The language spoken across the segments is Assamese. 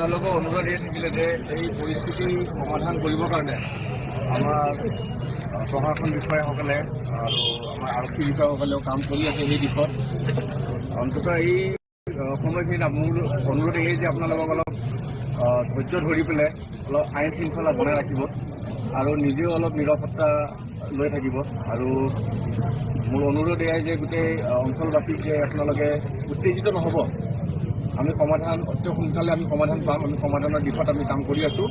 আপোনালোকক অনুৰোধ এই থাকিলে যে এই পৰিস্থিতি সমাধান কৰিবৰ কাৰণে আমাৰ প্ৰশাসন বিষয়াসকলে আৰু আমাৰ আৰক্ষী বিষয়াসকলেও কাম কৰি আছে সেই দিশত। অন্ততঃ এই সময়খিনিত মোৰ অনুৰোধ এই যে আপোনালোকক অলপ ধৈৰ্য ধৰি পেলাই অলপ আইন শৃংখলা বনাই ৰাখিব আৰু নিজেও অলপ নিৰাপত্তা লৈ থাকিব। আৰু মোৰ অনুৰোধ এয়াই যে গোটেই অঞ্চলবাসীক যে আপোনালোকে উত্তেজিত নহ'ব। আমি সমাধান অতি সোনকালে আমি সমাধান পাম। আমি সমাধানৰ দিশত আমি কাম কৰি আছোঁ।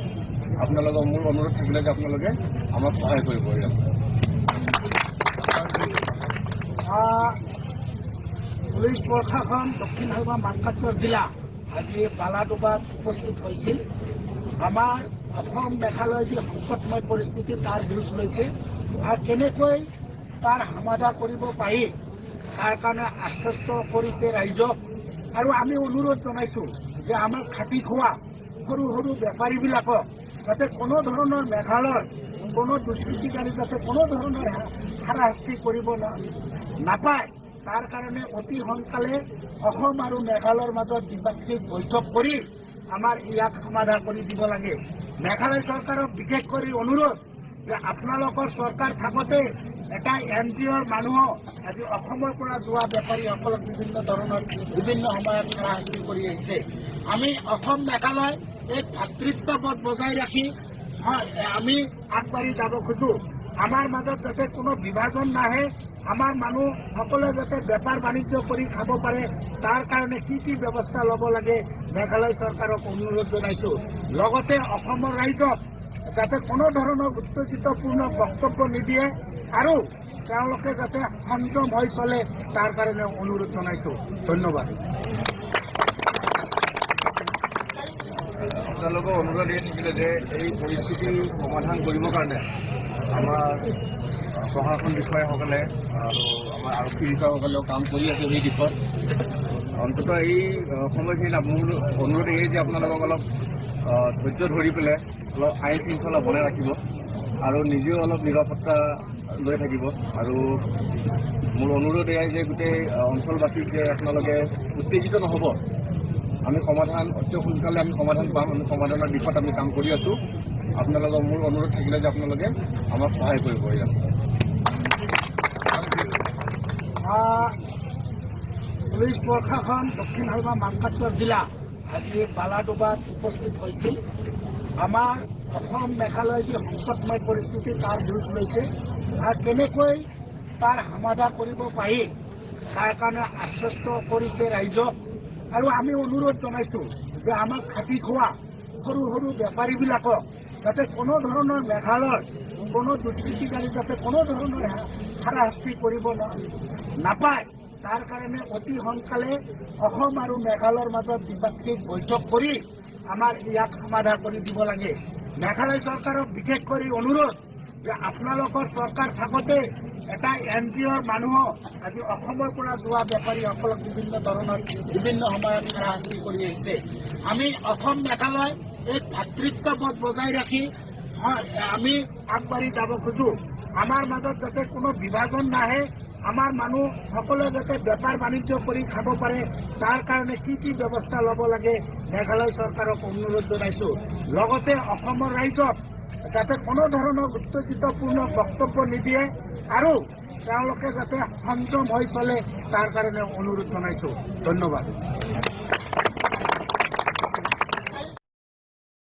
আপোনালোকৰ মোৰ অনুৰোধ থাকিলে যে আপোনালোকে আমাক সহায় কৰিব আছে। পুলিচ প্ৰশাসন দক্ষিণ হালমা মানকাচৰ জিলা আজি বালাডোবাত উপস্থিত হৈছিল। আমাৰ অসম মেঘালয় যি সংকটময় পৰিস্থিতি তাৰ বুজ লৈছে আৰু কেনেকৈ তাৰ সমাধা কৰিব পাৰি তাৰ কাৰণে আশ্বস্ত কৰিছে ৰাইজক। আৰু আমি অনুৰোধ জনাইছোঁ যে আমাৰ খাটি খোৱা সৰু সৰু বেপাৰীবিলাকক যাতে কোনো ধৰণৰ মেঘালয়ৰ কোনো দুষ্কৃতিকাৰী যাতে কোনো ধৰণৰ হাৰাশাস্তি কৰিব নাপায় তাৰ কাৰণে অতি সোনকালে অসম আৰু মেঘালয়ৰ মাজত দ্বিপাক্ষিক বৈঠক কৰি আমাৰ ইয়াক সমাধা কৰি দিব লাগে। মেঘালয় চৰকাৰক বিশেষ কৰি অনুৰোধ যে আপোনালোকৰ চৰকাৰ থাকোঁতে এটা NGOৰ মানুহক আজি অসমৰ পৰা যোৱা বেপাৰীসকলক বিভিন্ন সময়ত হাৰাশাস্তি কৰি আহিছে। আমি অসম মেঘালয় এক ভাতৃত্ববোধ বজাই ৰাখি আমি আগবাঢ়ি যাব খোজোঁ। আমাৰ মাজত যাতে কোনো বিভাজন নাহে, আমাৰ মানুহ সকলোৱে যাতে বেপাৰ বাণিজ্য কৰি খাব পাৰে তাৰ কাৰণে কি কি ব্যৱস্থা ল'ব লাগে মেঘালয় চৰকাৰক অনুৰোধ জনাইছোঁ। লগতে অসমৰ ৰাইজক যাতে কোনো ধৰণৰ উত্তেজিতপূৰ্ণ বক্তব্য নিদিয়ে আৰু তেওঁলোকে যাতে সংযম হৈ চলে তাৰ কাৰণে অনুৰোধ জনাইছোঁ। ধন্যবাদ। আপোনালোকৰ অনুৰোধ এই থাকিলে যে এই পৰিস্থিতি সমাধান কৰিবৰ কাৰণে আমাৰ প্ৰশাসন বিষয়াসকলে আৰু আমাৰ আৰক্ষী বিষয়াসকলেও কাম কৰি আছে সেই দিশত। অন্ততঃ এই সময়খিনিত মোৰ অনুৰোধ এই যে আপোনালোকক অলপ ধৈৰ্য ধৰি পেলাই অলপ আইন শৃংখলা বনাই ৰাখিব আৰু নিজেও অলপ নিৰাপত্তা লৈ থাকিব। আৰু মোৰ অনুৰোধ এয়াই যে গোটেই অঞ্চলবাসীক যে আপোনালোকে উত্তেজিত নহ'ব। আমি সমাধান অতি সোনকালে আমি সমাধান পাম। আমি সমাধানৰ দিশত আমি কাম কৰি আছোঁ। আপোনালোকৰ মোৰ অনুৰোধ থাকিলে যে আপোনালোকে আমাক সহায় কৰিব আছে। পুলিচ প্ৰশাসন দক্ষিণ হালমা মানকাচৰ জিলা আজি বালাডোবাত উপস্থিত হৈছিল। আমাৰ অসম মেঘালয় যি সংকটময় পৰিস্থিতি তাৰ বুজ লৈছে আৰু কেনেকৈ তাৰ সমাধা কৰিব পাৰি তাৰ কাৰণে আশ্বস্ত কৰিছে ৰাইজক। আৰু আমি অনুৰোধ জনাইছোঁ যে আমাৰ খাটি খোৱা সৰু সৰু বেপাৰীবিলাকক যাতে কোনো ধৰণৰ মেঘালয়ৰ কোনো দুষ্কৃতিকাৰী যাতে কোনো ধৰণৰ হাৰাশাস্তি কৰিব নাপায় তাৰ কাৰণে অতি সোনকালে অসম আৰু মেঘালয়ৰ মাজত দ্বিপাক্ষিক বৈঠক কৰি আমাৰ ইয়াক সমাধা কৰি দিব লাগে। মেঘালয় চৰকাৰক বিশেষ কৰি অনুৰোধ যে আপোনালোকৰ চৰকাৰ থাকোঁতে এটা NGOৰ মানুহক আজি অসমৰ পৰা যোৱা বেপাৰীসকলক বিভিন্ন সময়ত হাৰাশাস্তি কৰি আহিছে। আমি অসম মেঘালয় এক ভাতৃত্ববোধ বজাই ৰাখি আমি আগবাঢ়ি যাব খোজোঁ। আমাৰ মাজত যাতে কোনো বিভাজন নাহে, আমাৰ মানুহ সকলোৱে যাতে বেপাৰ বাণিজ্য কৰি খাব পাৰে তাৰ কাৰণে কি কি ব্যৱস্থা ল'ব লাগে মেঘালয় চৰকাৰক অনুৰোধ জনাইছোঁ। লগতে অসমৰ ৰাইজক যাতে কোনো ধৰণৰ উত্তেজিতপূৰ্ণ বক্তব্য নিদিয়ে আৰু তেওঁলোকে যাতে সংযম হৈ চলে তাৰ কাৰণে অনুৰোধ জনাইছোঁ। ধন্যবাদ।